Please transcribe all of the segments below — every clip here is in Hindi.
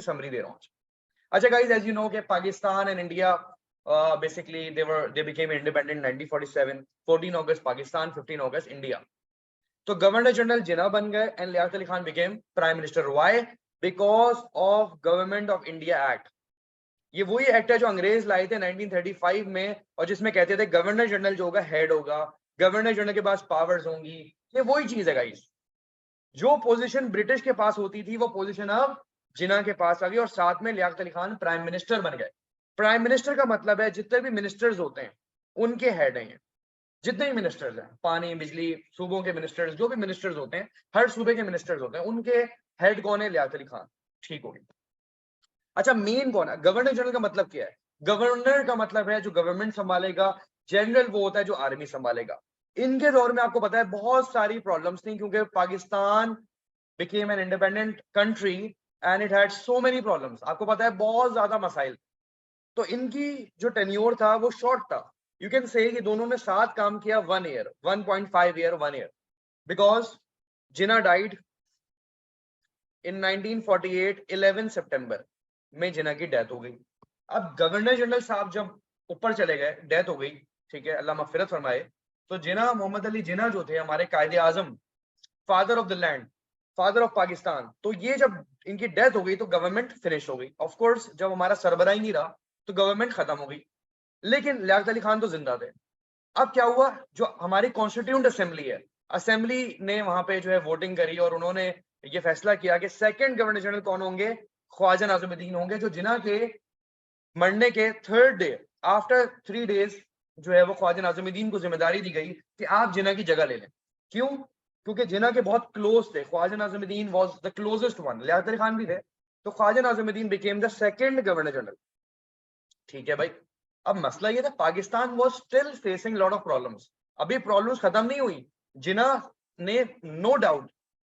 समरी दे रहा हूँ। अच्छा गाइस, एज यू नो कि Pakistan and India basically they became independent 1947, 14 August Pakistan, 15 August India. तो गवर्नर जनरल जिन्ना बन गए and Liaquat Ali Khan became prime minister. Why? Because of government of India act. ये वही एक्ट है जो अंग्रेज लाए थे 1935 में, और जिसमें कहते थे गवर्नर जनरल जो होगा हेड होगा, गवर्नर जनरल के पास पावर्स होंगी. ये वही चीज है गाइस. जो पोजीशन ब्रिटिश के पास होती थी वो पोजीशन अब जिन्ना के पास आ गई, और साथ में लियाकत अली खान प्राइम मिनिस्टर बन गए. प्राइम मिनिस्टर का मतलब है जितने भी मिनिस्टर्स होते हैं उनके हेड हैं. जितने भी मिनिस्टर्स हैं, पानी बिजली सूबों के मिनिस्टर्स, जो भी मिनिस्टर्स होते हैं, हर सूबे के मिनिस्टर्स होते हैं, उनके हेड कौन है? लियाकत अली खान. ठीक हो गई. अच्छा, मेन कौन है? गवर्नर जनरल का मतलब क्या है? गवर्नर का मतलब है जो गवर्नमेंट संभालेगा. जनरल वो होता है जो आर्मी संभालेगा. इनके दौर में आपको पता है बहुत सारी प्रॉब्लम्स थी, क्योंकि Pakistan became an independent country and it had so many problems. आपको पता है बहुत ज्यादा मसाइल. तो इनकी जो टेन्योर था वो शॉर्ट था. यू कैन से कि दोनों ने साथ काम किया 1 year, 1.5 year, 1 year. Because Jinnah died in 1948, 11 सितंबर में जिन्ना की डेथ हो गई. अब गवर्नर जनरल साहब जब ऊपर चले गए, डेथ हो गई, ठीक है, अल्लाह मगफिरत फरमाए. तो जिन्ना, मोहम्मद अली जिन्ना जो थे हमारे कायदे आजम, father of the land, father of Pakistan, तो ये जब इनकी डेथ हो गई तो गवर्नमेंट फिनिश हो गई. ऑफ कोर्स जब हमारा सरबराह ही नहीं रहा तो गवर्नमेंट खत्म हो गई. लेकिन लियाकत अली खान तो जिंदा थे. अब क्या हुआ? जो हमारी कॉन्स्टिट्यूंट असेंबली है, असेंबली ने वहां पे जो है वोटिंग करी और उन्होंने ये फैसला किया कि सेकंड गवर्नर जनरल कौन होंगे? ख्वाजा नाज़िमुद्दीन होंगे, जो जिन्ना के मरने के 3rd डे, आफ्टर 3 डेज जो है वो ख्वाजा नाज़िमुद्दीन को जिम्मेदारी दी गई कि आप जिन्ना की जगह ले लें. क्यों? क्योंकि जिन्ना के बहुत क्लोज थे. Khwaja Nazimuddin was the closest one. Liaquat Ali Khan भी थे. तो Khwaja Nazimuddin became the second governor general. ठीक है भाई. अब मसला ये था, Pakistan was still facing lot of problems. अभी प्रॉब्लम्स खत्म नहीं हुई. जिन्ना ने no doubt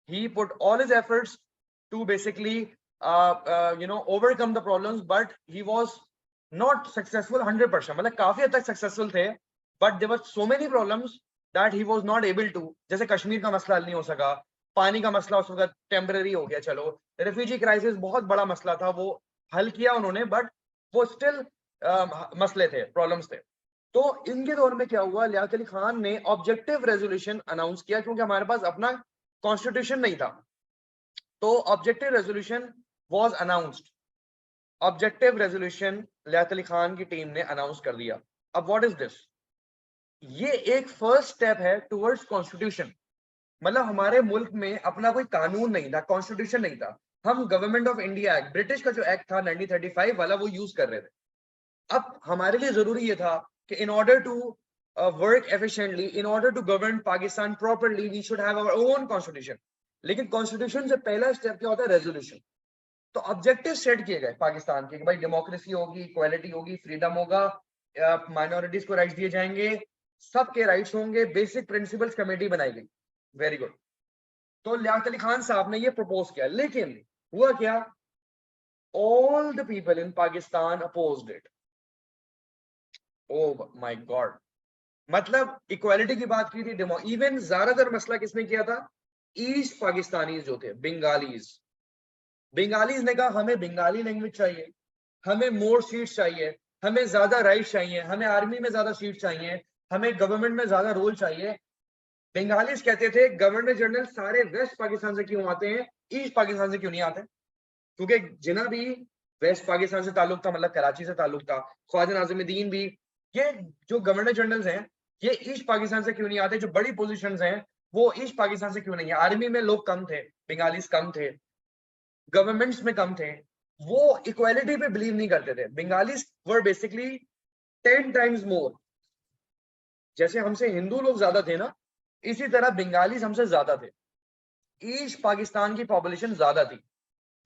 he put all his efforts to basically overcome the problems, but he was not successful 100%. मतलब काफी हद तक सक्सेसफुल थे, but there were so many problems that he was not able to. जैसे कश्मीर का मसला हल नहीं हो सका, पानी का मसला उस वक्त टेम्पररी हो गया, चलो. रेफ्यूजी क्राइसिस बहुत बड़ा मसला था, वो हल किया उन्होंने, बट वो स्टिल मसले थे, प्रॉब्लम्स थे. तो इनके दौर में क्या हुआ? लियाकत अली खान ने ऑब्जेक्टिव रेजोल्यूशन अनाउंस किया, क्योंकि हमारे पास अपना कॉन्स्टिट्यूशन नहीं था. तो objective resolution was announced. Objective resolution Liaquat Ali Khan की टीम ने अनाउंस कर दिया. अब व्हाट इज दिस? ये एक फर्स्ट स्टेप है टुवर्ड्स कॉन्स्टिट्यूशन. मतलब हमारे मुल्क में अपना कोई कानून नहीं था, कॉन्स्टिट्यूशन नहीं था. हम government of India act, British का जो एक्ट था 1935 वाला, वो यूज कर रहे थे. अब हमारे लिए जरूरी ये था कि in order to work efficiently, in order to govern Pakistan properly, we should have our own constitution. लेकिन कॉन्स्टिट्यूशन से पहला स्टेप क्या होता है? रेजोल्यूशन. तो ऑब्जेक्टिव सेट किए गए पाकिस्तान के कि भाई डेमोक्रेसी होगी, इक्वालिटी होगी, फ्रीडम होगा, माइनॉरिटीज को राइट्स दिए जाएंगे, सबके राइट्स होंगे, बेसिक प्रिंसिपल्स कमेटी बनाई गई. Very good. तो लियाकत अली खान साहब ने ये प्रपोज किया, लेकिन हुआ क्या? All the people in Pakistan opposed it. Oh my God. मतलब इक्वालिटी की बात की थी, इवन ज्यादातर मसला किसने किया था? ईस्ट पाकिस्तानी जो थे, बंगालीज. बंगालीज ने कहा हमें बंगाली लैंग्वेज चाहिए, हमें मोर सीट्स चाहिए, हमें ज्यादा राइट्स चाहिए, हमें आर्मी में ज्यादा सीट चाहिए, हमें गवर्नमेंट में ज्यादा रोल चाहिए. बंगालीज कहते थे गवर्नर जनरल सारे वेस्ट पाकिस्तान से क्यों आते हैं, ईस्ट पाकिस्तान से क्यों नहीं आते? क्योंकि जिन्ना भी वेस्ट पाकिस्तान से ताल्लुक था, मतलब कराची से ताल्लुक था. ख्वाजा नाज़िमुद्दीन भी. ये जो गवर्नर जनरल्स हैं ये ईस्ट पाकिस्तान से क्यों नहीं आते? जो बड़ी पोजीशंस हैं वो ईस्ट पाकिस्तान से क्यों नहीं है? आर्मी में लोग कम थे, बंगालीज कम थे, गवर्नमेंट्स में कम थे. वो इक्वालिटी पे बिलीव नहीं करते थे. Bengalis were basically 10 times more. जैसे हमसे हिंदू लोग ज्यादा थे ना, इसी तरह बंगालीज हमसे ज्यादा थे. ईस्ट पाकिस्तान की पॉपुलेशन ज्यादा थी.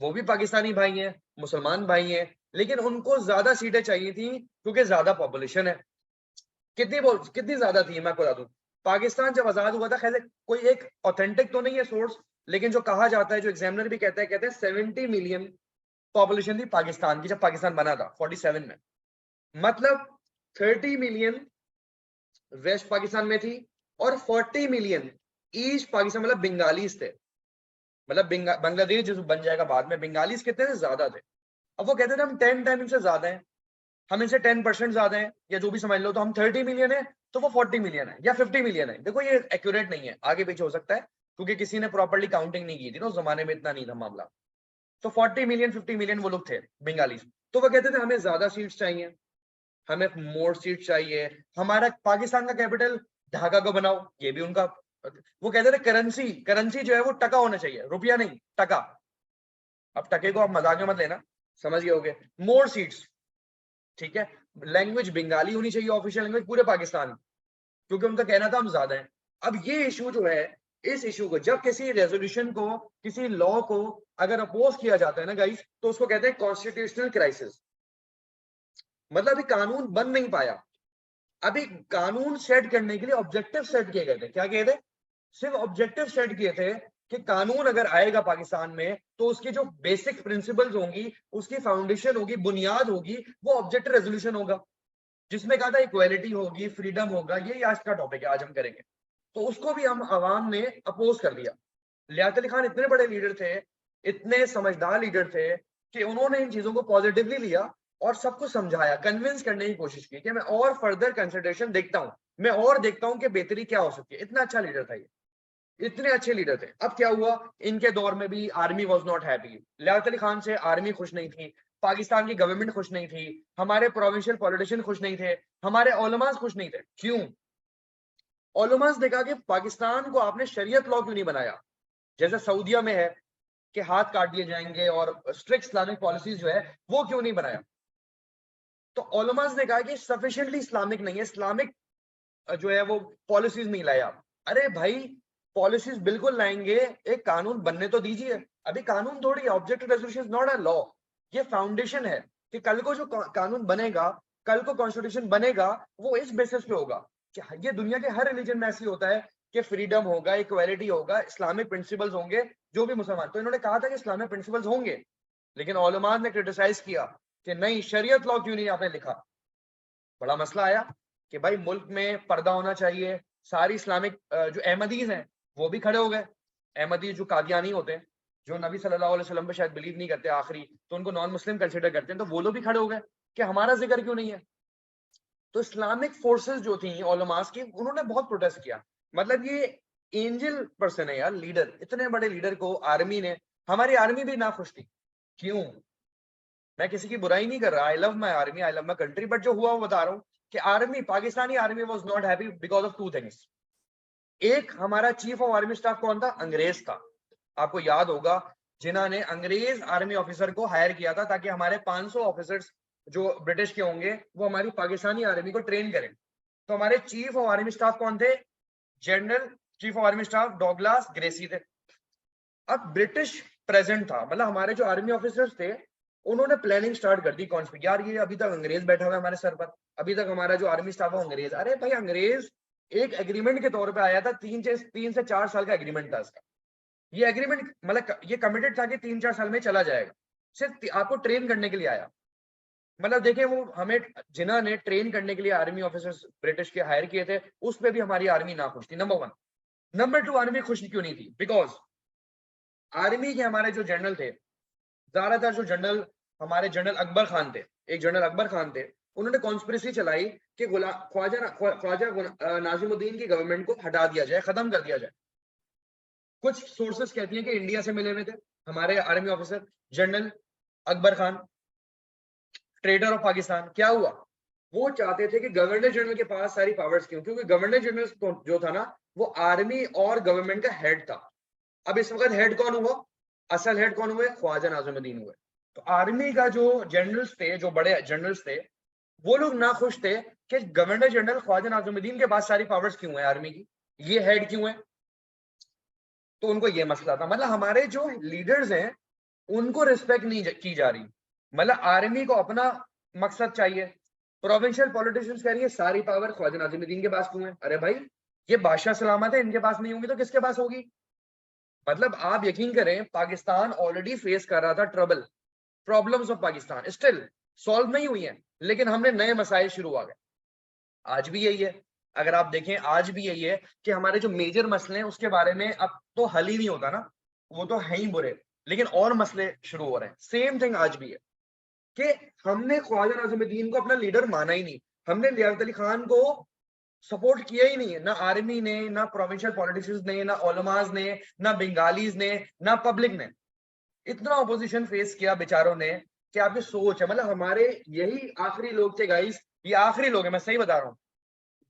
वो भी पाकिस्तानी भाई हैं, मुसलमान भाई हैं, लेकिन उनको ज्यादा सीटें चाहिए थी क्योंकि ज्यादा पॉपुलेशन है. कितनी ज्यादा थी मैं आपको बता दूं. पाकिस्तान जब आजाद हुआ था, खैर कोई एक ऑथेंटिक तो नहीं है सोर्स, लेकिन जो कहा जाता है, जो एग्जामिनर भी कहते हैं 70 मिलियन पॉपुलेशन थी पाकिस्तान की जब पाकिस्तान बना था 47 में. मतलब 30 मिलियन वेस्ट पाकिस्तान में थी और 40 मिलियन ईस्ट पाकिस्तान, मतलब बंगालीज थे. मतलब बांग्लादेश जो बन जाएगा बाद में, बंगालीज कितने से ज्यादा थे। अब वो कहते थे हम 10 टाइम इनसे ज्यादा हैं, हम इनसे 10% ज्यादा हैं, या जो भी समझ लो, तो हम 30 मिलियन है तो वो 40 मिलियन है या 50 मिलियन है। देखो ये एक्यूरेट नहीं है, आगे पीछे हो सकता है, क्योंकि किसी ने प्रॉपर्ली काउंटिंग नहीं की थी ना उस जमाने में, इतना नहीं था मामला। तो 40 मिलियन 50 मिलियन वो लोग थे बंगाली। तो वो कहते थे हमें ज्यादा सीट्स चाहिए, हमें मोर सीट चाहिए, हमारा पाकिस्तान का कैपिटल ढाका को बनाओ, ये भी उनका। वो कहते थे करेंसी, करेंसी जो है वो टका होना चाहिए, रुपया नहीं, टका। अब टके को आप मजाक में मत लेना, समझ गए होगे। मोर सीट्स, ठीक है। लैंग्वेज बंगाली होनी चाहिए ऑफिशियल लैंग्वेज पूरे पाकिस्तान, क्योंकि उनका कहना था हम ज्यादा हैं। अब ये इशू जो है, इस इशू को जब किसी रेजोल्यूशन को, किसी लॉ को अगर अपोज किया जाता है ना गाइस, तो उसको कहते हैं कॉन्स्टिट्यूशनल क्राइसिस। मतलब अभी कानून बन नहीं पाया, अभी कानून सेट करने के लिए ऑब्जेक्टिव सेट किए गए थे। क्या किए थे? सिर्फ ऑब्जेक्टिव सेट किए थे कि कानून अगर आएगा पाकिस्तान में तो उसकी जो बेसिक प्रिंसिपल्स होंगी, उसकी फाउंडेशन होगी, बुनियाद होगी, वो ऑब्जेक्टिव रेजोल्यूशन होगा, जिसमें कहा था इक्वालिटी होगी, फ्रीडम होगा। ये आज का टॉपिक है, आज हम करेंगे। तो उसको भी हम अवाम ने अपोज कर दिया। लियाकत अली खान इतने बड़े लीडर थे, इतने समझदार लीडर थे, कि उन्होंने इन चीजों को पॉजिटिवली लिया और सबको समझाया, कन्विंस करने की कोशिश की कि मैं और फर्दर कंसिडरेशन देखता हूं, मैं और देखता हूं कि बेहतरी क्या हो सकती है। इतना अच्छा लीडर था ये, इतने अच्छे लीडर थे। अब क्या हुआ, इनके दौर में भी army was not happy. Liaquat Ali Khan से आर्मी खुश नहीं थी, पाकिस्तान की गवर्नमेंट खुश नहीं थी, हमारे प्रोविंशियल पॉलिटिशियन खुश नहीं थे, हमारे उलमास खुश नहीं थे। क्यों? उलमास ने कहा कि पाकिस्तान को आपने शरीयत लॉ क्यों नहीं बनाया, जैसे सऊदिया में है कि हाथ काट दिए जाएंगे, और स्ट्रिक्ट इस्लामिक पॉलिसीज जो है वो क्यों नहीं बनाया। तो उलमास ने कहा कि सफिशिएंटली इस्लामिक नहीं है, इस्लामिक जो है वो पॉलिसीज नहीं लाया। अरे भाई, पॉलिसीज बिल्कुल लाएंगे, एक कानून बनने तो दीजिए। अभी कानून थोड़ी, objective resolution is not a law, ये फाउंडेशन है कि कल को जो कानून बनेगा, कल को कॉन्स्टिट्यूशन बनेगा, वो इस बेसिस पे होगा कि ये दुनिया के हर रिलीजन में ऐसी होता है कि फ्रीडम होगा, इक्वालिटी होगा, इस्लामिक प्रिंसिपल्स होंगे, जो भी मुसलमान। तो इन्होंने कहा था कि इस्लामिक प्रिंसिपल्स होंगे, लेकिन उलमा ने क्रिटिसाइज किया कि नहीं, शरीयत लॉ क्यों नहीं आपने लिखा। बड़ा मसला आया कि भाई मुल्क में पर्दा होना चाहिए। सारी इस्लामिक जो अहमदीज हैं वो भी खड़े हो गए। अहमदीज जो कादियानी होते हैं, जो नबी सल्लल्लाहु अलैहि वसल्लम पे शायद बिलीव नहीं करते आखिरी, तो उनको नॉन मुस्लिम कंसिडर करते हैं, तो वो लोग भी खड़े हो गए कि हमारा जिक्र क्यों नहीं है। तो इस्लामिक फोर्सेस जो थी उलमास की, उन्होंने बहुत प्रोटेस्ट किया। मतलब ये एंजल पर्सन है यार, लीडर, इतने बड़े लीडर को आर्मी ने, हमारी आर्मी भी ना खुश थी। क्यों? मैं किसी की बुराई नहीं कर रहा, I love my army, I love my country, but जो हुआ वो बता रहा हूँ कि army, Pakistani army was not happy because of two things. एक, हमारा चीफ ऑफ आर्मी स्टाफ कौन था? अंग्रेज था। आपको याद होगा, जिन्होंने अंग्रेज आर्मी ऑफिसर को हायर किया था ताकि हमारे 500 ऑफिसर्स जो ब्रिटिश के होंगे वो हमारी पाकिस्तानी आर्मी को ट्रेन करें। तो हमारे चीफ ऑफ आर्मी स्टाफ कौन थे? General chief of army staff Douglas Gracey थे। अब ब्रिटिश प्रेजेंट था, मतलब हमारे जो आर्मी ऑफिसर्स थे, उन्होंने प्लानिंग स्टार्ट कर दी। कौन सी? यार ये अभी तक अंग्रेज बैठा हुआ है हमारे सर पर, अभी तक हमारा जो आर्मी स्टाफ है अंग्रेज। अरे भाई, अंग्रेज एक एग्रीमेंट के तौर पे आया था, 3 से 4 साल का एग्रीमेंट था इसका। ये एग्रीमेंट मतलब ये कमिटेड था कि 3-4 साल में चला जाएगा, सिर्फ आपको ट्रेन करने के लिए आया। मतलब देखिए, वो हमें जिन्होंने ट्रेन करने के लिए आर्मी ऑफिसर्स ब्रिटिश के हायर किए थे, उस पर भी हमारी आर्मी ना खुश थी, नंबर 1। नंबर 2, आर्मी खुश क्यों नहीं थी? बिकॉज आर्मी के हमारे जो जनरल थे, ज्यादातर जो जनरल, हमारे जनरल अकबर खान थे, एक जनरल अकबर खान थे, उन्होंने कॉन्स्पिरेसी चलाई कि ख्वाजा नाजिमुद्दीन की गवर्नमेंट को हटा दिया जाए, खत्म कर दिया जाए। कुछ सोर्सेस कहती हैं कि इंडिया से मिले हुए थे हमारे army officer, general Akbar Khan, trader of Pakistan. क्या हुआ, वो चाहते थे कि गवर्नर जनरल के पास सारी पावर्स क्यों, क्योंकि गवर्नर जनरल जो था ना, वो आर्मी और गवर्नमेंट का हेड था। अब इस वक्त हेड कौन हुआ? असल हेड कौन हुए? ख्वाजा नाजिमुद्दीन हुए। तो आर्मी का जो जनरल्स थे, जो बड़े जनरल्स थे, वो लोग ना खुश थे कि गवर्नर जनरल ख्वाजा नाजिमुद्दीन के पास सारी पावर्स क्यों है आर्मी की, ये हेड क्यों है। तो उनको ये मसला था। मतलब हमारे जो लीडर्स हैं उनको रिस्पेक्ट नहीं की जा रही। मतलब आर्मी को अपना मकसद चाहिए, प्रोविंशियल पॉलिटिशियंस कह रही है सारी पावर ख्वाजा नाजिमुद्दीन के पास क्यों है। अरे भाई, ये बादशाह सलामत है, इनके पास नहीं होंगी तो किसके पास होगी। मतलब आप यकीन करें, पाकिस्तान ऑलरेडी फेस कर रहा था trouble, problems of Pakistan still solve नहीं हुई है, लेकिन हमने नए मसाइल शुरू आ गए। आज भी यही है, अगर आप देखें आज भी यही है कि हमारे जो मेजर मसले हैं उसके बारे में अब तो हल ही नहीं होता ना। वो तो है ही बुरे, लेकिन और मसले शुरू हो रहे हैं। सेम थिंग आज भी है कि हमने ख्वाजा नाज़िमुद्दीन को अपना लीडर माना ही नहीं, हमने लियाकत अली खान को सपोर्ट किया ही नहीं है, ना आर्मी ने, ना प्रोविंशियल पॉलिटिशियंस ने, ना ओलमाज ने, ना बंगालीज ने, ना पब्लिक ने। इतना ऑपोजिशन फेस किया बेचारों ने कि आपकी सोच है, मतलब हमारे यही आखिरी लोग थे गाइस, ये आखिरी लोग हैं, मैं सही बता रहा हूँ।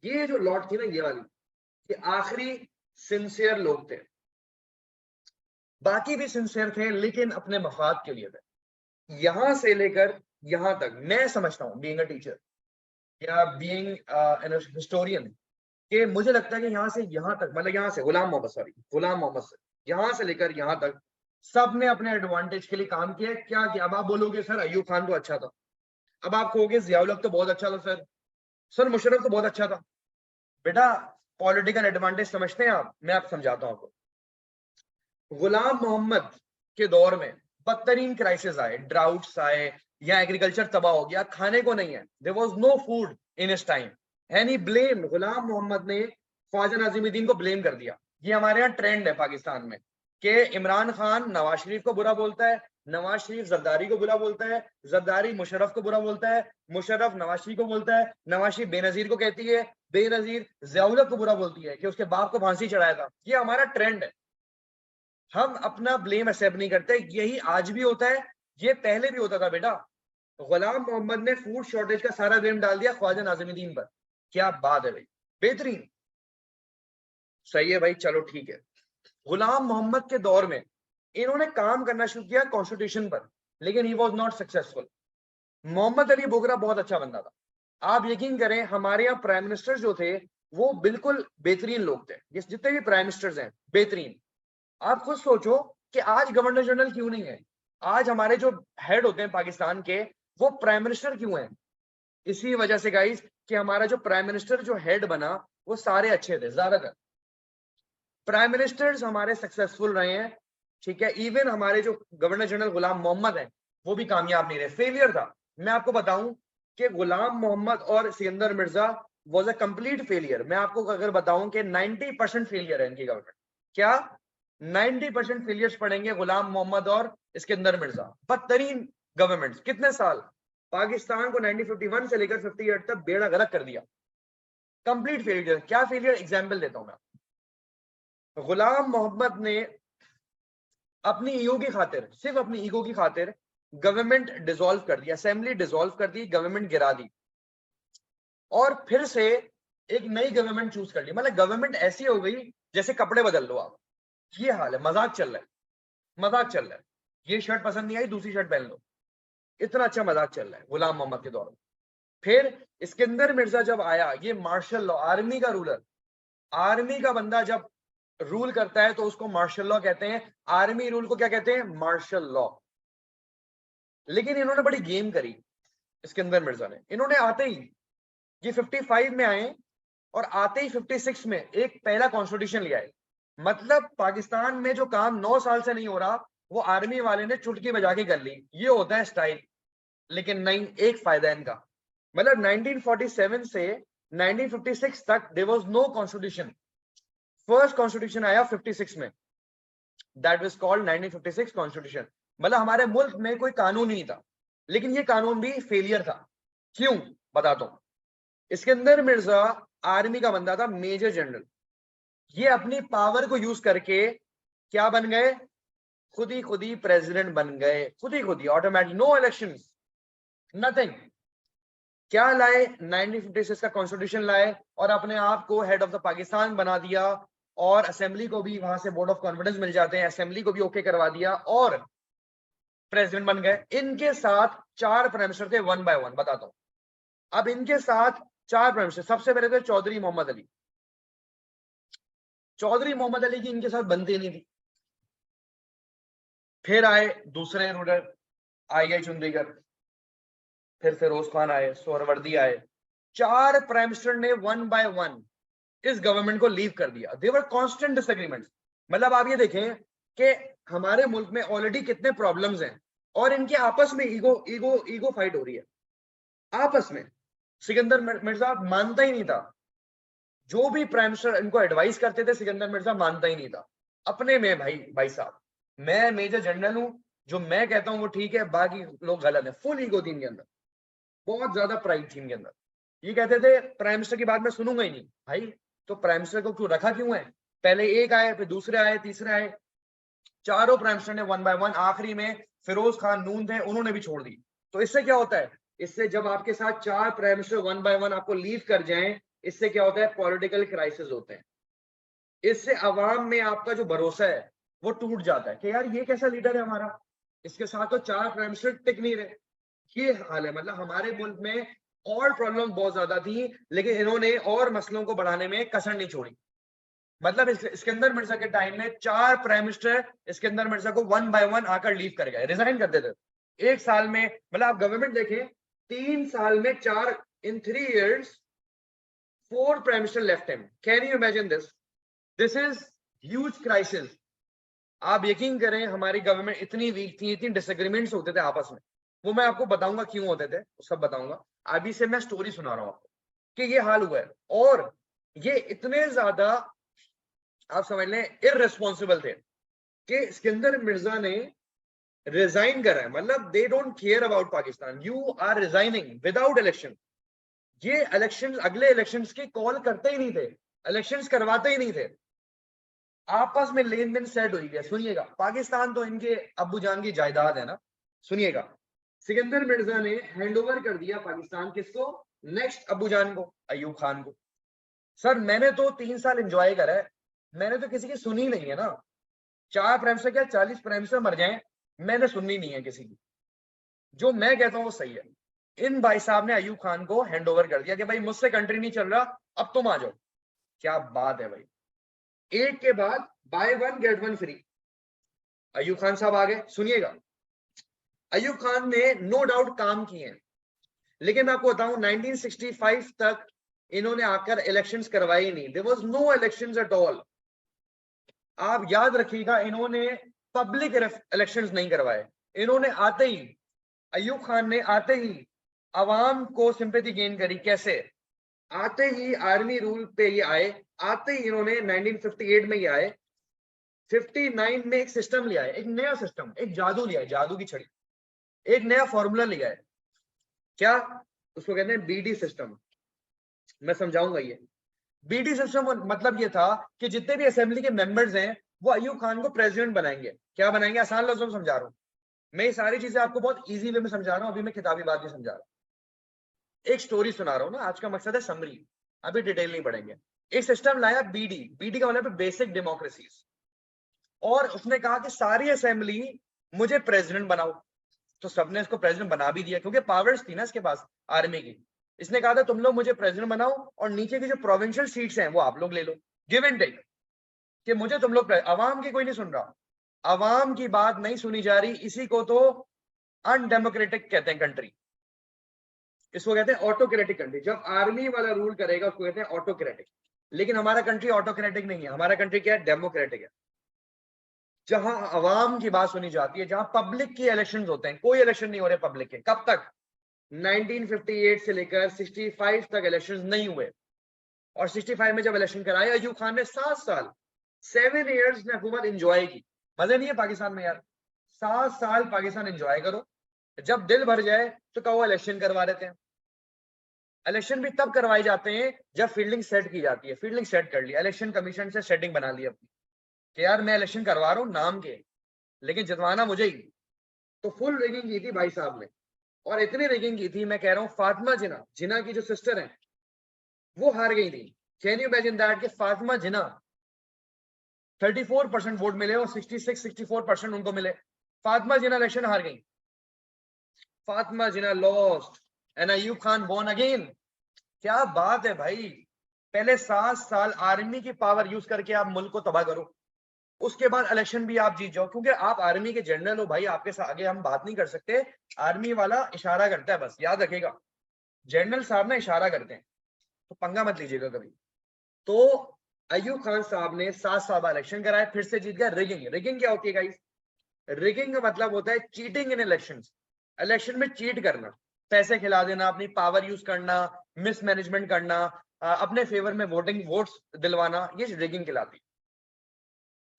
ये जो लॉट थी ना ये वाली, ये आखिरी सिंसियर लोग थे। बाकी भी सिंसियर थे लेकिन अपने मफाद के लिए थे। यहां से लेकर यहां तक मैं समझता हूँ, बीइंग अ टीचर या बीइंग एन हिस्टोरियन, कि मुझे लगता है कि यहाँ से यहाँ तक, मतलब यहाँ से गुलाम मोहम्मद से यहाँ से लेकर यहाँ तक सब ने अपने एडवांटेज के लिए काम किया। क्या किया? अब आप बोलोगे सर अयूब खान तो अच्छा था, अब आप कहोगे जियाउल हक तो बहुत अच्छा था, सर मुशर्रफ तो बहुत अच्छा था। बेटा पॉलिटिकल एडवांटेज समझते हैं आप? मैं आपको समझाता हूँ आपको। गुलाम मोहम्मद के दौर में बदतरीन क्राइसिस आए, ड्राउट्स आए, या एग्रीकल्चर तबाह हो गया, खाने को नहीं है, there was no food in his time, and he blame, Ghulam Mohammad ने ख्वाजा नाज़िमुद्दीन को ब्लेम कर दिया। ये हमारे यहाँ ट्रेंड है पाकिस्तान में कि इमरान खान नवाज शरीफ को बुरा बोलता है, नवाज शरीफ जरदारी को बुरा बोलता है, जरदारी मुशर्रफ को बुरा बोलता है, मुशर्रफ नवाज शरीफ को बोलता है, नवाज शरीफ बेनजीर को कहती है, बेनजीर जियाउल हक को बुरा बोलती है कि उसके बाप को फांसी चढ़ाया था। ये हमारा ट्रेंड है, हम अपना ब्लेम एक्सेप्ट नहीं करते। यही आज भी होता है, ये पहले भी होता था बेटा। गुलाम मोहम्मद ने फूड शॉर्टेज का सारा ब्लेम डाल दिया ख्वाजा नाज़िमुद्दीन पर। क्या बात है भाई, बेहतरीन, सही है भाई, चलो ठीक है। गुलाम मोहम्मद के दौर में इन्होंने काम करना शुरू किया कॉन्स्टिट्यूशन पर, लेकिन he was not successful. Mohammad Ali Bogra बहुत अच्छा बंदा था, आप यकीन करें हमारे यहाँ प्राइम मिनिस्टर जो थे वो बिल्कुल बेहतरीन लोग थे, जितने भी प्राइम मिनिस्टर्स हैं बेहतरीन। आप खुद सोचो कि आज गवर्नर जनरल क्यों नहीं है, आज हमारे जो हेड होते हैं पाकिस्तान के वो प्राइम मिनिस्टर क्यों हैं? इसी वजह से गाइस कि हमारा जो प्राइम मिनिस्टर जो हेड बना वो सारे अच्छे थे, ज्यादातर प्राइम मिनिस्टर्स हमारे सक्सेसफुल रहे हैं। ठीक है, इवन हमारे जो गवर्नर जनरल गुलाम मोहम्मद है वो भी कामयाब नहीं रहे, फेलियर था। मैं आपको बताऊं कि गुलाम मोहम्मद और Sikandar Mirza was a complete failure. मैं आपको अगर बताऊं कि 90% फेलियर है इनकी गवर्नमेंट। क्या 90% फेलियर्स पड़ेंगे गुलाम मोहम्मद और सिकंदर मिर्जा, बदतरीन गवर्नमेंट। कितने साल पाकिस्तान को 1951 से लेकर 58 तक बेड़ा गर्क कर दिया, कंप्लीट फेलियर। क्या फेलियर? एग्जाम्पल देता हूं मैं। गुलाम मोहम्मद ने अपनी ईगो की खातिर, सिर्फ अपनी ईगो की खातिर गवर्नमेंट डिसॉल्व कर दी, असेंबली डिसॉल्व कर दी, गवर्नमेंट गिरा दी और फिर से एक नई गवर्नमेंट चूज कर ली। मतलब गवर्नमेंट ऐसी हो गई जैसे कपड़े बदल लो आप, ये हाल है। मजाक चल रहा है, मजाक चल रहा है। ये शर्ट पसंद नहीं आई, दूसरी शर्ट पहन लो, इतना अच्छा मजाक चल रहा है गुलाम मोहम्मद के दौर में। फिर सिकंदर मिर्जा जब आया, ये मार्शल लॉ, आर्मी का रूलर, आर्मी का बंदा जब रूल करता है तो उसको मार्शल लॉ कहते हैं। आर्मी रूल को क्या कहते हैं? Martial law. लेकिन इन्होंने बड़ी गेम करी सिकंदर मिर्जा ने। इन्होंने आते ही, ये 55 में आए और आते ही 56 में एक पहला कॉन्स्टिट्यूशन लिया है। मतलब पाकिस्तान में जो काम 9 साल से नहीं हो रहा वो आर्मी वाले ने चुटकी बजा के कर ली। ये होता है स्टाइल। लेकिन नहीं, एक फायदा है इनका, मतलब 1947 से 1956 तक there was no constitution. First constitution आया 56 में, दैट वाज कॉल्ड 1956 कॉन्स्टिट्यूशन। मतलब हमारे मुल्क में कोई कानून नहीं था, लेकिन ये कानून भी फेलियर था। क्यों? बताता हूं। सिकंदर मिर्जा आर्मी का बंदा था, मेजर जनरल। ये अपनी पावर को यूज करके क्या बन गए? खुद ही प्रेसिडेंट बन गए, खुद ही ऑटोमेटिक, नो इलेक्शंस, नथिंग। क्या लाए? 1956 का कॉन्स्टिट्यूशन लाए और अपने आप को हेड ऑफ द पाकिस्तान बना दिया, और असेंबली को भी वहां से वोट ऑफ कॉन्फिडेंस मिल जाते हैं, असेंबली को भी ओके करवा दिया और प्रेसिडेंट बन गए। इनके साथ 4 प्राइम मिनिस्टर थे, वन बाय वन बताता हूं। अब इनके साथ 4 प्राइम मिनिस्टर, सबसे पहले थे चौधरी मोहम्मद अली। चौधरी मोहम्मद अली की इनके साथ बनती नहीं थी। फिर आए दूसरे रूलर, आई चुंदीगढ़, फिर फिरोज खान आए, सोहरवर्दी आए। 4 प्राइम मिनिस्टर ने वन बाय वन इस गवर्नमेंट को लीव कर दिया। देवर कांस्टेंट डिसएग्रीमेंट्स। मतलब आप ये देखें कि हमारे मुल्क में ऑलरेडी कितने प्रॉब्लम्स हैं और इनके आपस में ईगो फाइट हो रही है आपस में। सिकंदर मिर्जा मानता ही नहीं था, जो भी प्राइम मिनिस्टर इनको एडवाइस करते थे सिकंदर मिर्जा मानता ही नहीं था अपने में। भाई साहब, मैं मेजर जनरल हूं, जो मैं कहता हूं वो ठीक है, बाकी लोग गलत है। फुल ईगो थी इनके अंदर, बहुत ज्यादा प्राइड थी इनके अंदर। ये कहते थे प्राइम मिनिस्टर की बात मैं सुनूंगा ही नहीं भाई। तो प्राइम मिनिस्टर को क्यों रखा क्यों है? पहले एक आए, फिर दूसरे आए, तीसरे आए, चारों प्राइम मिनिस्टर ने वन बाय वन, आखिरी में फिरोज खान नून थे, उन्होंने भी छोड़ दी। तो इससे क्या होता है? इससे जब आपके साथ चार prime minister one by one आपको लीव कर जाएं, इससे क्या होता है? पॉलिटिकल क्राइसिस होते हैं। इससे अवाम में आपका जो भरोसा है वो टूट जाता है कि यार ये कैसा लीडर है हमारा, इसके साथ तो चार प्राइम मिनिस्टर टिक नहीं रहे। ये हाल है। मतलब हमारे मुल्क में और प्रॉब्लम बहुत ज्यादा थी, लेकिन इन्होंने और मसलों को बढ़ाने में कसर नहीं छोड़ी। मतलब सिकंदर मिर्जा के टाइम में चार प्राइम मिनिस्टर सिकंदर मिर्जा को वन बाय वन आकर लीव कर गए, रिजाइन कर देते थे एक साल में। मतलब आप गवर्नमेंट देखें, 3 साल में चार, इन 3 years 4 prime minister left him. Can you imagine this? This is huge crisis. आप यकीन करें, हमारी गवर्नमेंट इतनी वीक थी, इतनी डिसएग्रीमेंट्स होते थे आपस में, वो मैं आपको बताऊंगा क्यों होते थे, सब बताऊंगा। अभी से मैं स्टोरी सुना रहा हूं आपको कि ये हाल हुआ है। और ये इतने ज्यादा आप समझ लें इररिस्पॉन्सिबल थे कि सिकंदर मिर्जा ने रिजाइन करा है। मतलब they don't care about Pakistan, you are resigning without election. ये इलेक्शन, अगले इलेक्शंस की कॉल करते ही नहीं थे, इलेक्शंस करवाते ही नहीं थे, आपस में लेन देन सेट हो गया। सुनिएगा, पाकिस्तान तो इनके अब्बू जान की जायदाद है ना। सुनिएगा, सिकंदर मिर्जा ने हैंड ओवर कर दिया पाकिस्तान किसको? नेक्स्ट अब्बू जान को, अयूब खान को। सर मैंने तो 3 साल एंजॉय करा है, मैंने तो किसी की सुनी नहीं है ना। चार प्राइम मिनिस्टर क्या 40 प्राइम मिनिस्टर मर जाएं, मैंने सुननी नहीं है किसी की। जो मैं कहता हूं वो सही है। इन भाई साहब ने अयूब खान को हैंड ओवर कर दिया कि भाई मुझसे कंट्री नहीं चल रहा, अब तुम आ जाओ। क्या बात है भाई, एक के बाद by one get one free. Ayub Khan साहब आ गए। सुनिएगा, अयूब खान ने नो डाउट काम किए हैं, लेकिन मैं आपको बताऊं 1965 तक इन्होंने आकर इलेक्शंस करवाई ही नहीं। There was no elections at all. आप याद रखिएगा, इन्होंने पब्लिक इलेक्शंस नहीं करवाए। इन्होंने आते ही, अयूब खान ने आते ही अवाम को सिंपैथी गेन करी। कैसे? आते ही आर्मी रूल पे ये आए, आते ही इन्होंने 1958 में ये आए, 59 में एक सिस्टम लिया है, एक नया सिस्टम, एक जादू लिया है, जादू की छड़ी, एक नया फॉर्मूला लिया है। क्या? उसको कहते हैं बीडी सिस्टम। मैं समझाऊंगा ये। बीडी सिस्टम मतलब ये था कि जितने भी असेंबली के मेंबर्स हैं वो अयूब खान को प्रेसिडेंट बनाएंगे। क्या बनाएंगे? आसान लफ्जों में समझा रहा हूं मैं, ये सारी चीजें आपको बहुत इजी वे में समझा रहा हूं, अभी मैं किताबी बात नहीं समझा रहा। एक स्टोरी सुना रहा हूं ना, आज का मकसद है समरी, अभी डिटेल नहीं पढ़ेंगे। एक सिस्टम लाया बीडी, बीडी का मतलब बेसिक डेमोक्रेसीज। और उसने कहा कि सारी असेंबली मुझे प्रेसिडेंट बनाओ। तो सबने इसको प्रेसिडेंट बना भी दिया, क्योंकि पावर्स थी ना इसके पास आर्मी की। इसने कहा था तुम लोग मुझे प्रेसिडेंट बनाओ और नीचे की जो प्रोविंशियल सीट्स हैं वो आप लोग ले लो, गिव एंड टेक। कि मुझे तुम लोग, अवाम की कोई नहीं सुन रहा, अवाम की बात नहीं सुनी जा रही। इसी को तो अनडेमोक्रेटिक कहते हैं कंट्री, इसको कहते हैं ऑटोक्रेटिक कंट्री। जब आर्मी वाला रूल करेगा उसको कहते हैं ऑटोक्रेटिक। लेकिन हमारा कंट्री ऑटोक्रेटिक नहीं है, हमारा कंट्री क्या है? डेमोक्रेटिक है, जहां अवाम की बात सुनी जाती है, जहां पब्लिक के इलेक्शंस होते हैं। कोई इलेक्शन नहीं हो रहे पब्लिक के। कब तक? 1958 से लेकर 65 तक इलेक्शंस नहीं हुए। और 65 में जब इलेक्शन कराया अयूब खान ने, 7 साल, 7 years ने हुकूमत एंजॉय की। मजे नहीं है पाकिस्तान में यार? 7 साल पाकिस्तान एंजॉय करो, जब दिल भर जाए तो कहो इलेक्शन करवा देते हैं। इलेक्शन भी तब करवाए जाते हैं जब फील्डिंग सेट की जाती है। फील्डिंग सेट कर लिया, इलेक्शन कमीशन से सेटिंग बना ली अपनी कि यार मैं इलेक्शन करवा रहा हूं नाम के, लेकिन जितवाना मुझे ही। तो फुल रिगिंग की थी भाई साहब ने। और इतनी रिगिंग की थी, मैं कह रहा हूं फातिमा जिना, जिना की जो सिस्टर है वो हार गई थी। कैन यू इमेजिन दैट कि फातिमा जिना 34% वोट मिले और 64% उनको मिले। फातिमा जिना इलेक्शन हार गई। Fatima Jinnah lost and Ayub Khan won again. क्या बात है भाई! पहले 7 साल आर्मी की पावर यूज करके आप मुल्क को तबाह करो, उसके बाद इलेक्शन भी आप जीत जाओ, क्योंकि आप आर्मी के जनरल हो भाई। आपके साथ आगे हम बात नहीं कर सकते, आर्मी वाला इशारा करता है, बस याद रखेगा। जनरल साहब ना इशारा करते हैं, तो पंगा मत लीजिएगा कभी। तो अयूब खान साहब ने 7 साल बाद इलेक्शन कराया, फिर से जीत गया। रिगिंग, रिगिंग क्या होती है गाइस? रिगिंग का मतलब होता है चीटिंग इन इलेक्शन। इलेक्शन में चीट करना, पैसे खिला देना, अपनी पावर यूज करना, मिसमैनेजमेंट करना, अपने फेवर में वोटिंग वोट्स दिलवाना, ये रिगिंग कहलाती है।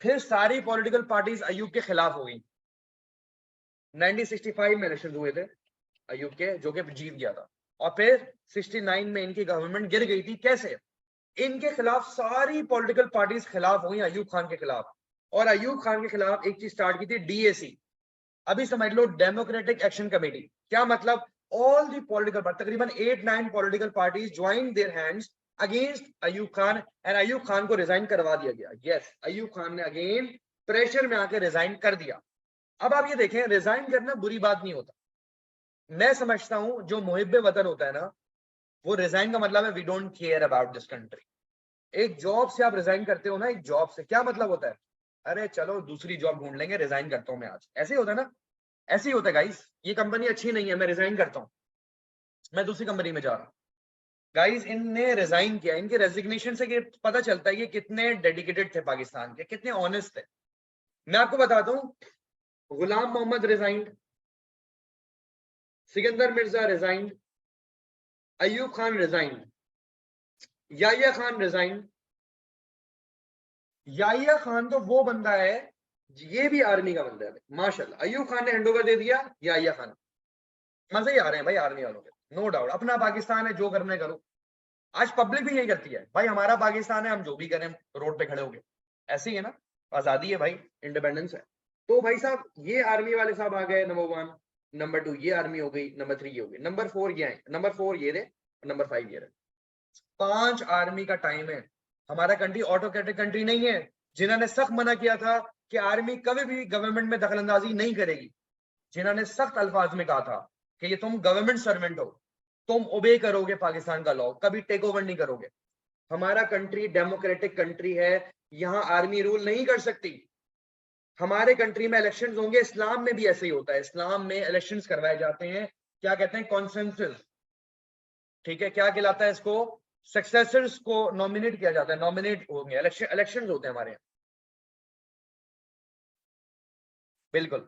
फिर सारी पॉलिटिकल पार्टीज अयूब के खिलाफ हो गई। 1965 में इलेक्शन हुए थे अयूब के, जो कि जीत गया था, और फिर 69 में इनकी गवर्नमेंट गिर गई थी। कैसे? इनके खिलाफ सारी पॉलिटिकल पार्टीज खिलाफ हो गई अयूब खान के खिलाफ, और अयूब खान के खिलाफ एक चीज स्टार्ट की थी, डीएसी। अभी समझ लो, डेमोक्रेटिक एक्शन कमेटी। क्या मतलब? ऑल दी पॉलिटिकल, तकरीबन 8-9 political parties join their hands against Ayub Khan, and Ayub Khan को रिजाइन करवा दिया गया। यस, अयूब खान ने अगेन प्रेशर में आके रिजाइन कर दिया। अब आप ये देखें, रिजाइन करना बुरी बात नहीं होता। मैं समझता हूं जो मुहिब्बे वतन होता है ना, वो रिजाइन का मतलब है we don't care about this country. एक जॉब से आप रिजाइन करते हो ना, एक जॉब से क्या मतलब होता है? अरे चलो दूसरी जॉब ढूंढ लेंगे, रिजाइन करता हूं मैं आज, ऐसे ही होता है ना। ऐसे ही होता है गाइस, ये कंपनी अच्छी नहीं है, मैं रिजाइन करता हूं, मैं दूसरी कंपनी में जा रहा हूं। गाइस, इनने रिजाइन किया, इनके रेजिग्नेशन से पता चलता है कि कितने डेडिकेटेड थे पाकिस्तान के, कितने ऑनेस्ट थे। मैं आपको बताता हूं, Ghulam Mohammad resigned, Sikandar Mirza resigned, Ayub Khan resigned, Yahya Khan resigned. Yahya Khan तो वो बंदा है, ये भी आर्मी का बंदा है माशाल्लाह। अयूब खान ने हैंडओवर दे दिया, याहिया खान। मजे ही आ रहे हैं भाई आर्मी वालों के, नो डाउट। अपना पाकिस्तान है, जो करने करो। आज पब्लिक भी यही करती है भाई, हमारा पाकिस्तान है, हम जो भी करें रोड पे खड़े होके। ऐसे ही है ना, आजादी है भाई, इंडिपेंडेंस है। तो भाई साहब, ये आर्मी वाले साहब आ गए, नंबर 1। नंबर 2 ये आर्मी हो गई, नंबर 3 ये हो गई, नंबर 4 ये आए, नंबर 4 ये रहे, नंबर 5 ये रहे। 5 आर्मी का टाइम है। हमारा कंट्री ऑटोक्रेटिक कंट्री नहीं है। जिन्होंने सख्त मना किया था कि आर्मी कभी भी गवर्नमेंट में दखलंदाजी नहीं करेगी, जिन्होंने सख्त अल्फाज में कहा था कि ये तुम गवर्नमेंट सर्वेंट हो, तुम ओबे करोगे पाकिस्तान का लॉ, कभी टेक ओवर नहीं करोगे। हमारा कंट्री डेमोक्रेटिक कंट्री है, यहाँ आर्मी रूल नहीं कर सकती। हमारे कंट्री में इलेक्शंस होंगे, इस्लाम में भी ऐसे ही होता है। इस्लाम में इलेक्शंस करवाए जाते हैं, क्या कहते हैं, कॉन्सेंसस। ठीक है, क्या कहलाता है इसको? सक्सेसर्स को नॉमिनेट किया जाता है, नॉमिनेट होंगे, इलेक्शंस होते हैं हमारे यहाँ। बिल्कुल।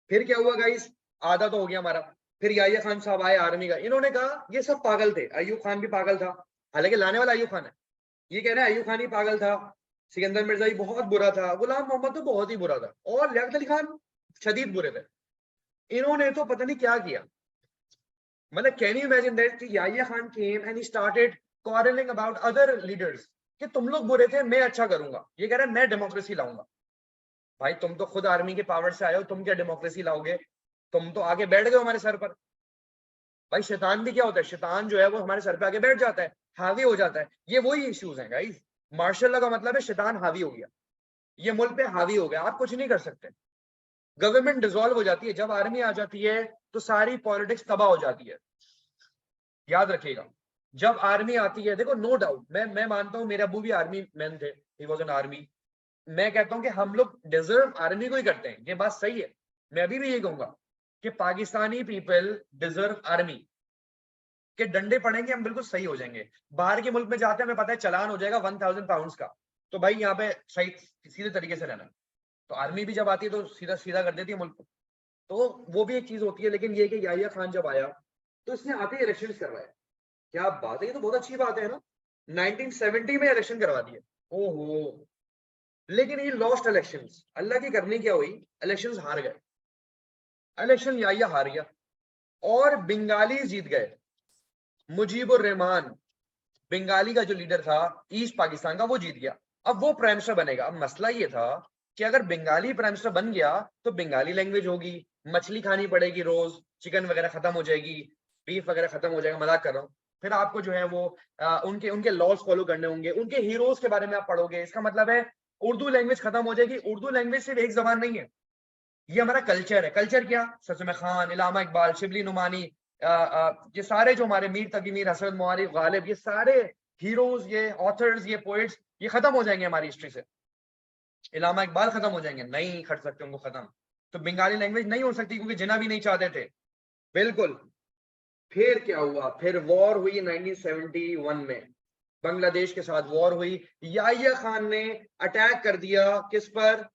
फिर क्या हुआ गाइस? आधा तो हो गया हमारा। फिर याहिया खान साहब आए आर्मी का, इन्होंने कहा ये सब पागल थे, अयूब खान भी पागल था, हालांकि लाने वाला अयूब खान है। ये कह रहे हैं अयूब खान ही पागल था, सिकंदर मिर्जा ही बहुत बुरा था, गुलाम मोहम्मद तो बहुत ही बुरा था, और लियाकत अली खान शदीद बुरे थे। इन्होंने तो पता नहीं क्या किया। मतलब कैन यू इमेजिन दैट कि Yahya Khan came and he started quarrelling about other leaders कि तुम लोग बुरे थे, मैं अच्छा करूंगा। ये कह रहा है मैं डेमोक्रेसी लाऊंगा। भाई तुम तो खुद आर्मी के पावर से आए हो, तुम क्या डेमोक्रेसी लाओगे? तुम तो आगे बैठ गए हमारे सर पर। भाई शैतान भी क्या होता है? शैतान जो है वो हमारे सर पे आके बैठ जाता है, हावी हो जाता है। ये वही इश्यूज हैं गाइस। मार्शल लॉ का मतलब है शैतान हावी हो गया, ये मुल्क पे हावी हो गया, आप कुछ नहीं कर सकते। गवर्नमेंट डिसॉल्व हो जाती है, जब आर्मी आ जाती है तो सारी पॉलिटिक्स तबाह हो जाती है। याद रखिएगा, जब आर्मी आती है, देखो नो डाउट, मैं मानता हूं, मेरे अबू भी आर्मी मैन थे, ही वाज एन आर्मी। मैं कहता हूं कि हम लोग डिजर्व आर्मी को ही करते हैं, ये बात सही है। मैं अभी भी यही कहूंगा कि पाकिस्तानी पीपल डिजर्व आर्मी के डंडे पड़ेंगे, हम बिल्कुल सही हो जाएंगे। बाहर के मुल्क में जाते हैं, हमें पता है चलान हो जाएगा 1000 पाउंड का, तो भाई यहाँ पे सही सीधे तरीके से रहना। तो आर्मी भी जब आती है तो सीधा सीधा कर देती है मुल्क को। तो वो भी एक चीज होती है। लेकिन ये कि याहिया खान जब आया तो इसने आते ही इलेक्शन करवाए। क्या बात है, ये तो बहुत अच्छी बात है ना। 1970 में इलेक्शन करवा दिए। ओहो। लेकिन ये लॉस्ट इलेक्शंस, अल्लाह की करनी क्या हुई, इलेक्शंस हार गए। इलेक्शन याहिया हार गया और बंगाली जीत गए। मुजीबुर रहमान, बंगाली का जो लीडर था ईस्ट पाकिस्तान का, वो जीत गया। अब वो प्राइम मिनिस्टर बनेगा। अब मसला ये था कि अगर बंगाली प्राइम मिनिस्टर बन गया तो बंगाली लैंग्वेज होगी, मछली खानी पड़ेगी रोज, चिकन वगैरह खत्म हो जाएगी, बीफ वगैरह खत्म हो जाएगा, मजाक कर रहा हूँ। फिर आपको जो है वो उनके उनके लॉज फॉलो करने होंगे, उनके हीरोज के बारे में आप पढ़ोगे। इसका मतलब है उर्दू लैंग्वेज खत्म हो जाएगी। उर्दू लैंग्वेज सिर्फ एक जबान नहीं है, ये हमारा कल्चर है। कल्चर क्या? ससम खान, इलामा इकबाल, शिबली नुमानी, ये सारे जो हमारे मीर तकी मीर, हसन मुआरिफ, गालिब, ये सारे हीरोज, ये ऑथर्स, ये पोइट्स, ये खत्म हो जाएंगे हमारी हिस्ट्री से। इलामा इकबाल खत्म हो जाएंगे, नहीं कर सकते उनको खत्म। तो बंगाली लैंग्वेज नहीं हो सकती, क्योंकि जिना भी नहीं चाहते थे। बिल्कुल। फिर क्या हुआ? फिर वॉर हुई 1971 में, बांग्लादेश के साथ वॉर हुई। याहिया खान ने अटैक कर दिया किस पर?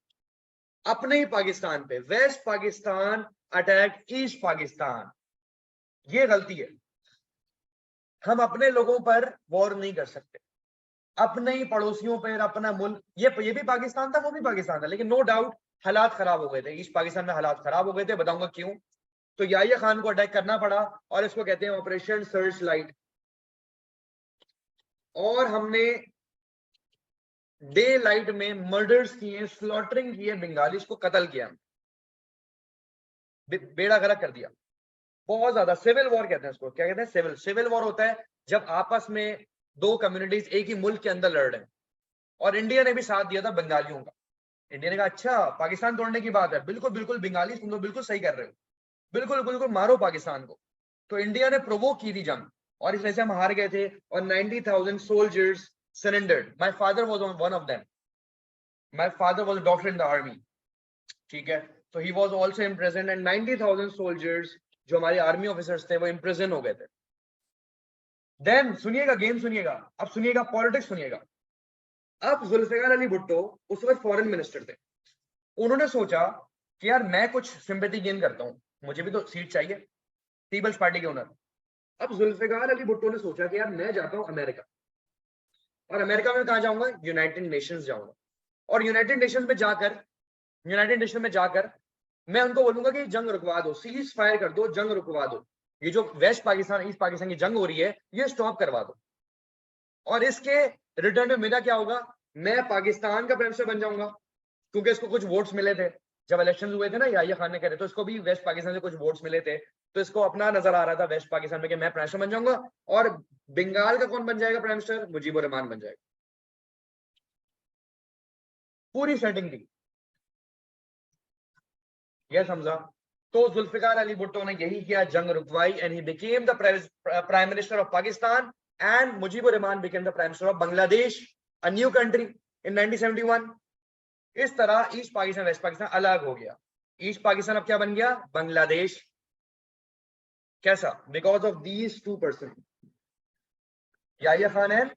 अपने ही पाकिस्तान पे। West Pakistan attack East Pakistan. ये गलती है, हम अपने लोगों पर वॉर नहीं कर सकते। अपने ही पड़ोसियों पर अपना मुल्क, ये भी पाकिस्तान था, वो भी पाकिस्तान था, लेकिन नो डाउट हालात खराब हो गए थे, ईस्ट पाकिस्तान में हालात खराब हो गए थे। बताऊंगा क्यों। तो याहिया खान को अटैक करना पड़ा और इसको कहते हैं ऑपरेशन सर्च लाइट। और हमने डे लाइट में मर्डर्स किए, स्लॉटरिंग किए, बंगालीज को कत्ल किया, बेड़ा गर्क कर दिया बहुत ज्यादा। सिविल वॉर कहते हैं इसको। क्या कहते हैं? सिविल वॉर होता है जब आपस में दो कम्युनिटीज एक ही मुल्क के अंदर लड़ रहे हैं। और इंडिया ने भी साथ दिया था बंगालियों का। इंडिया ने कहा अच्छा पाकिस्तान तोड़ने की बात है, बिल्कुल बिल्कुल बंगाली तुम लोग बिल्कुल सही कर रहे हो, बिल्कुल बिल्कुल मारो पाकिस्तान को। तो इंडिया ने प्रोवोक की थी जंग और इस वजह से हम हार गए थे और 90,000 soldiers surrendered. My father was one of them. My father was a doctor in the army, ठीक है। तो he was also imprisoned and 90,000 soldiers जो हमारे आर्मी ऑफिसर्स थे वो इम्प्रिजन हो गए थे। देन सुनिएगा गेम, सुनिएगा अब, सुनिएगा पॉलिटिक्स सुनिएगा। अब जुल्फिकार अली भुट्टो उस वक्त फॉरेन मिनिस्टर थे। उन्होंने सोचा कि यार मैं कुछ सिंपैथी गेन करता हूं, मुझे भी तो सीट चाहिए, पीपल्स पार्टी के ओनर। अब जुल्फिकार अली भुट्टो ने सोचा कि यार मैं जाता हूं अमेरिका, और अमेरिका में कहा जाऊंगा? यूनाइटेड नेशंस जाऊंगा। और यूनाइटेड नेशन में जाकर मैं उनको बोलूंगा कि जंग रुकवा दो, सीज फायर कर दो, जंग रुकवा दो, ये जो वेस्ट पाकिस्तान ईस्ट पाकिस्तान की जंग हो रही है ये स्टॉप करवा दो। और इसके रिटर्न में मेरा क्या होगा? मैं पाकिस्तान का प्राइम मिनिस्टर बन जाऊंगा, क्योंकि इसको कुछ वोट्स मिले थे जब इलेक्शन हुए थे ना, याहिया खान ने करे, तो इसको भी वेस्ट पाकिस्तान से कुछ वोट्स मिले थे। तो इसको अपना नजर आ रहा था वेस्ट पाकिस्तान में कि मैं प्राइम मिनिस्टर बन जाऊंगा। और बंगाल का कौन बन जाएगा प्राइम मिनिस्टर? मुजीबुर रहमान बन जाएगा। पूरी सेटिंग थी, यह समझा। तो जुल्फिकार अली भुट्टो ने यही किया, जंग रुकवाई, and he became the prime minister of Pakistan and Mujibur Rahman became the prime minister of Bangladesh, a new country in 1971। इस तरह ईस्ट पाकिस्तान वेस्ट पाकिस्तान अलग हो गया। ईस्ट पाकिस्तान अब क्या बन गया? बांग्लादेश। कैसा? Because of these two person, Yahya Khan and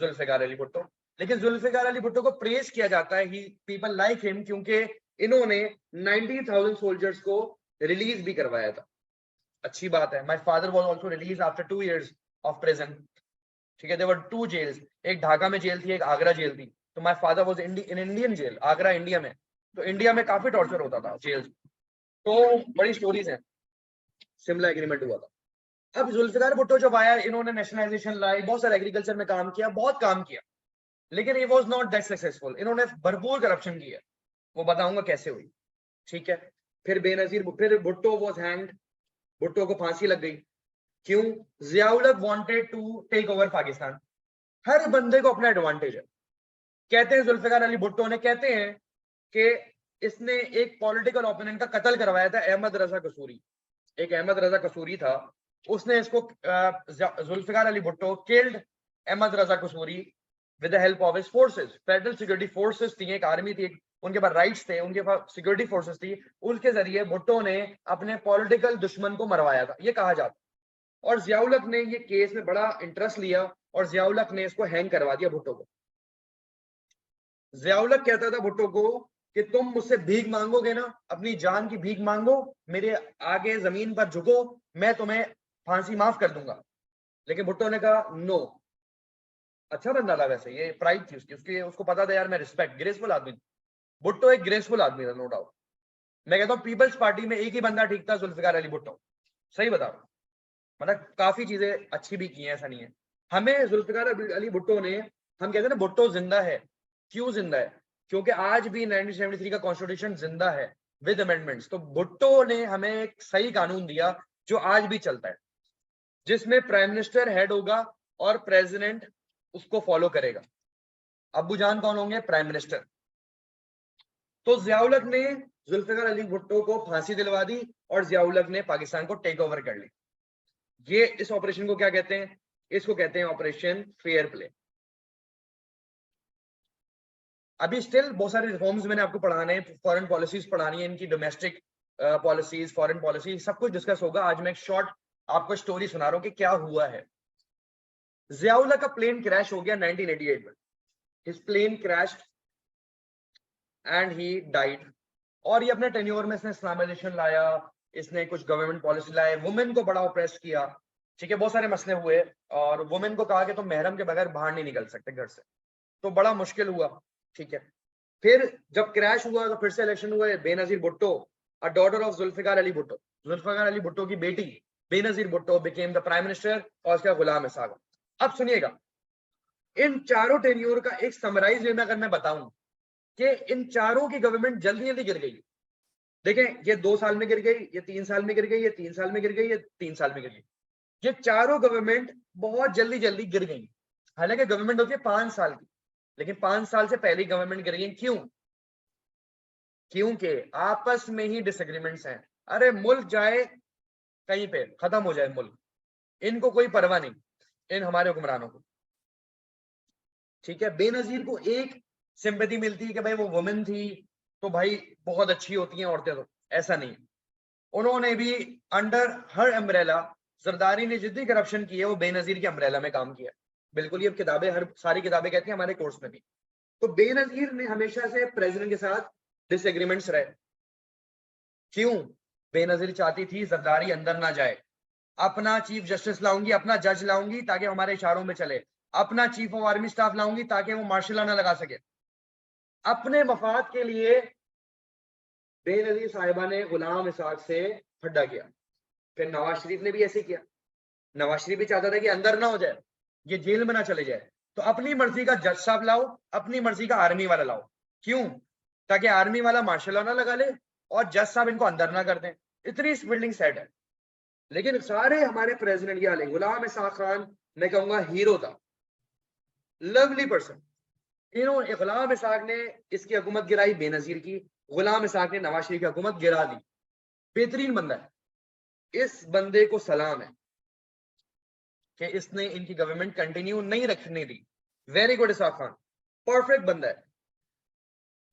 Zulfikar Ali Bhutto. लेकिन जुल्फिकार अली भुट्टो को प्रेज किया जाता है, ही पीपल लाइक हिम, क्योंकि इन्होंने 90,000 सोल्जर्स को रिलीज भी करवाया था। अच्छी बात है। My father was also release after 2 years of prison, ठीक है। देयर वर 2 जेल्स, एक ढाका में जेल थी, एक आगरा जेल थी। तो my father was in Indian jail, Agra India में। तो इंडिया में काफी टॉर्चर होता था जेल। तो बड़ी स्टोरीज हैं। शिमला एग्रीमेंट हुआ था। अब जुल्फिकार भुट्टो जब आया, इन्होंने नेशनलाइजेशन लाई, बहुत सारे एग्रीकल्चर में काम किया, बहुत काम किया, लेकिन ये वाज नॉट दैट सक्सेसफुल। इन्होंने भरपूर करप्शन किया, वो बताऊंगा कैसे हुई, ठीक है। फिर बेनजीर, फिर भुट्टो वाज हैंग्ड, भुट्टो को फांसी लग गई। क्यों? Ziaul Haq wanted to take over Pakistan. हर बंदे को अपना एडवांटेज है। कहते हैं जुल्फिकार अली भुट्टो ने, कहते हैं कि इसने एक पॉलिटिकल ओपोनेंट का कत्ल करवाया था, अहमद रजा कसूरी। एक अहमद रजा कसूरी था, उसने इसको, Zulfikar Ali Bhutto killed Ahmad Raza Kasuri with the help of his forces. Federal security forces थी, एक आर्मी थी, उनके पास राइट्स थे, उनके पास सिक्योरिटी फोर्सेस थी। उसके जरिए भुट्टो ने अपने पॉलिटिकल दुश्मन को मरवाया था, ये कहा जाता। और जियाउल हक ने ये केस में बड़ा इंटरेस्ट लिया और जियाउल हक ने इसको हैंग करवा दिया भुट्टो को। जियाउल हक कहता था भुट्टो को कि तुम मुझसे भीख मांगोगे ना, अपनी जान की भीख मांगो, मेरे आगे जमीन पर झुको, मैं तुम्हें फांसी माफ कर दूंगा। लेकिन भुट्टो ने कहा नो। अच्छा बंदा था वैसे, ये प्राइड थी उसकी, उसको पता था यार मैं रिस्पेक्ट, ग्रेसफुल आदमी। भुट्टो एक ग्रेसफुल आदमी था, नो डाउट। मैं कहता हूँ पीपल्स पार्टी में एक ही बंदा ठीक था, जुल्फिकार अली भुट्टो। सही बता रहा हूँ, मतलब काफी चीजें अच्छी भी की हैं, ऐसा नहीं है। हमें जुल्फिकार अली भुट्टो ने, हम कहते हैं ना भुट्टो जिंदा है। क्यों जिंदा है? क्योंकि आज भी 1973 का कॉन्स्टिट्यूशन जिंदा है विद अमेंडमेंट्स। तो भुट्टो ने हमें एक सही कानून दिया जो आज भी चलता है, जिसमें प्राइम मिनिस्टर हेड होगा और प्रेसिडेंट उसको फॉलो करेगा। अब्बू जान कौन होंगे? Prime minister. तो जियाउल हक ने जुल्फिकार अली भुट्टो को फांसी दिलवा दी और जियाउल हक ने पाकिस्तान को टेक ओवर कर ली। ये इस ऑपरेशन को क्या कहते हैं? इसको कहते हैं ऑपरेशन फेयर प्ले। अभी स्टिल बहुत सारे रिफॉर्म्स मैंने आपको पढ़ाने हैं, फॉरेन पॉलिसीज पढ़ानी है, इनकी डोमेस्टिक पॉलिसीज, फॉरेन पॉलिसी, सब कुछ डिस्कस होगा। आज मैं एक शॉर्ट आपको स्टोरी सुना रहा हूं कि क्या हुआ है। जियाउल हक का प्लेन क्रैश हो गया 1988 में। His plane crashed and he died. और ये अपने टेन्योर में इसने इस्लामाइजेशन लाया, इसने कुछ गवर्नमेंट पॉलिसी लाए, वुमेन को बड़ा ऑप्रेस किया, ठीक है, बहुत सारे मसले हुए और वुमेन को कहा कि तुम महरम के बगैर बाहर नहीं निकल सकते घर से, तो बड़ा मुश्किल हुआ। ठीक है, फिर जब क्रैश हुआ तो फिर से इलेक्शन हुए, Benazir Bhutto, a daughter of Zulfikar Ali Bhutto, Zulfikar Ali Bhutto की बेटी Benazir Bhutto became the prime minister और उसका गुलाम इसाक। अब सुनिएगा, इन चारों टेन्योर का एक समराइज वे में अगर मैं बताऊं कि इन चारों की गवर्नमेंट जल्दी जल्दी गिर गई। देखें, ये 2 साल में गिर गई, ये 3 साल में गिर गई, ये 3 साल में गिर गई, ये 3 साल में गिर गई। ये चारों गवर्नमेंट बहुत जल्दी जल्दी गिर गई। हालांकि गवर्नमेंट होती है 5 साल की, लेकिन 5 साल से पहले गवर्नमेंट गिर गई। क्यों? क्योंकि आपस में ही डिसएग्रीमेंट्स हैं। अरे मुल्क जाए कहीं पे, खत्म हो जाए मुल्क, इनको कोई परवाह नहीं, इन हमारे हुक्मरानों को। ठीक है, बेनजीर को एक सिंपैथी मिलती है कि भाई वो वुमेन थी तो भाई बहुत अच्छी होती हैं औरतें, तो ऐसा नहीं। उन्होंने भी अंडर हर अम्ब्रेला, जरदारी ने जितनी करप्शन की है वो बेनजीर के अम्ब्रेला में काम किया। बिल्कुल, ये किताबें, हर सारी किताबें कहती हैं, हमारे कोर्स में भी। तो बेनजीर ने हमेशा से प्रेसिडेंट के साथ डिसएग्रीमेंट्स रहे। क्यों? बेनजीर चाहती थी जरदारी अंदर ना जाए, अपना चीफ जस्टिस लाऊंगी, अपना जज लाऊंगी ताकि हमारे इशारों में चले, अपना चीफ ऑफ आर्मी स्टाफ लाऊंगी ताकि वो मार्शल लॉ ना लगा सके। अपने मफाद के लिए बेनजीर साहिबा ने गुलाम इसाक से फड्डा किया। फिर नवाज शरीफ ने भी ऐसे किया। नवाज शरीफ भी चाहता था कि अंदर ना हो जाए, ये जेल में ना चले जाए, तो अपनी मर्जी का जज साहब लाओ, अपनी मर्जी का आर्मी वाला लाओ। क्यों? ताकि आर्मी वाला मार्शल लॉ ना लगा ले और जज साहब इनको अंदर ना कर दें। इतनी बिल्डिंग सेट है। लेकिन सारे हमारे प्रेसिडेंट ये हाल है। गुलाम इसाक खान, मैं कहूंगा हीरो था, लवली पर्सन। इन्होंने, गुलाम इसाक ने इसकी हुकूमत गिराई बेनजीर की, गुलाम इसाक ने नवाज शरीफ की हुकूमत गिरा दी। बेहतरीन बंदा है, इस बंदे को सलाम है कि इसने इनकी गवर्नमेंट कंटिन्यू नहीं रखने दी। Very good Ishaq Khan, perfect बंदा है।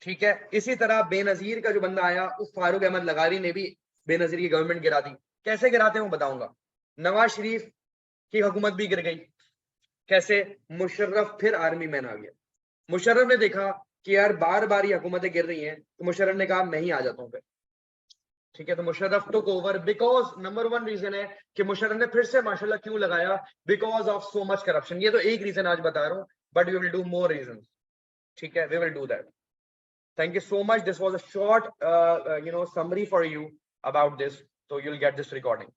ठीक है, इसी तरह बेनजीर का जो बंदा आया, उस फारूक अहमद लगारी ने भी बेनजीर की गवर्नमेंट गिरा दी। कैसे गिराते हैं वो बताऊंगा। नवाज शरीफ की हुकूमत भी गिर गई। कैसे? मुशर्रफ फिर आर्मी मैन आ गया। मुशर्रफ ने देखा कि यार बार बार ये हुकूमतें गिर रही हैं, तो मुशर्रफ ने कहा मैं ही आ जाता हूँ फिर। ठीक है, तो Musharraf took over because number 1 reason है कि मुशर्रफ ने फिर से माशाल्लाह क्यों लगाया, because of so much corruption. ये तो एक रीजन आज बता रहा हूँ, but we will do more reason. ठीक है, we will do that. Thank you so much. This was a short, summary for you about this. So you'll get this recording.